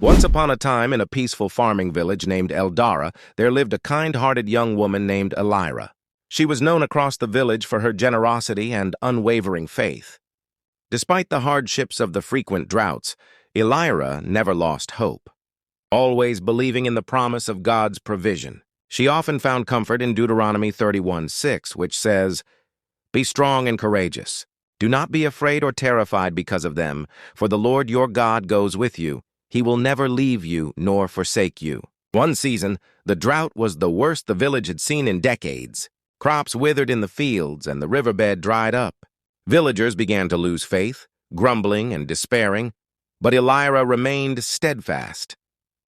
Once upon a time, in a peaceful farming village named Eldara, there lived a kind-hearted young woman named Elira. She was known across the village for her generosity and unwavering faith. Despite the hardships of the frequent droughts, Elira never lost hope. Always believing in the promise of God's provision, she often found comfort in Deuteronomy 31:6, which says, "Be strong and courageous. Do not be afraid or terrified because of them, for the Lord your God goes with you. He will never leave you nor forsake you." One season, the drought was the worst the village had seen in decades. Crops withered in the fields and the riverbed dried up. Villagers began to lose faith, grumbling and despairing, but Elira remained steadfast.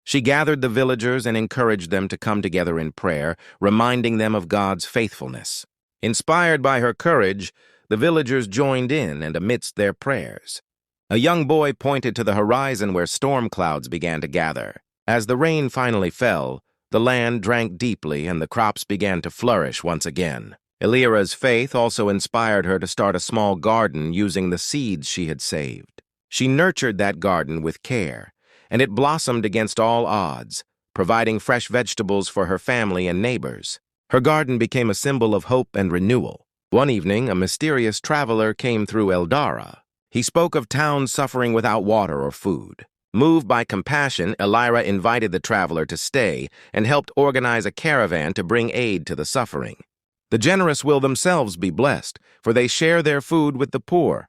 She gathered the villagers and encouraged them to come together in prayer, reminding them of God's faithfulness. Inspired by her courage, the villagers joined in and amidst their prayers. A young boy pointed to the horizon where storm clouds began to gather. As the rain finally fell, the land drank deeply and the crops began to flourish once again. Elira's faith also inspired her to start a small garden using the seeds she had saved. She nurtured that garden with care, and it blossomed against all odds, providing fresh vegetables for her family and neighbors. Her garden became a symbol of hope and renewal. One evening, a mysterious traveler came through Eldara. He spoke of towns suffering without water or food. Moved by compassion, Elira invited the traveler to stay and helped organize a caravan to bring aid to the suffering. The generous will themselves be blessed, for they share their food with the poor.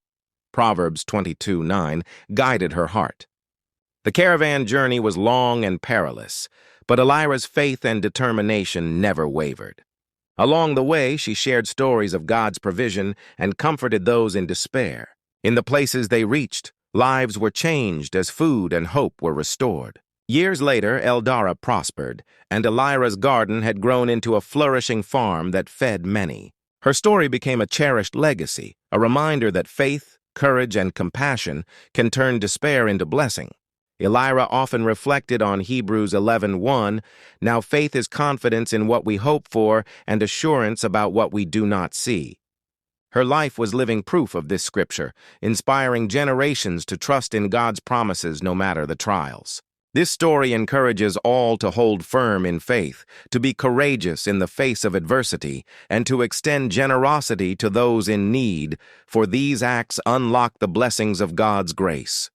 Proverbs 22:9 guided her heart. The caravan journey was long and perilous, but Elira's faith and determination never wavered. Along the way, she shared stories of God's provision and comforted those in despair. In the places they reached, lives were changed as food and hope were restored. Years later, Eldara prospered, and Elira's garden had grown into a flourishing farm that fed many. Her story became a cherished legacy, a reminder that faith, courage, and compassion can turn despair into blessing. Elira often reflected on Hebrews 11:1, "Now faith is confidence in what we hope for and assurance about what we do not see." Her life was living proof of this scripture, inspiring generations to trust in God's promises no matter the trials. This story encourages all to hold firm in faith, to be courageous in the face of adversity, and to extend generosity to those in need, for these acts unlock the blessings of God's grace.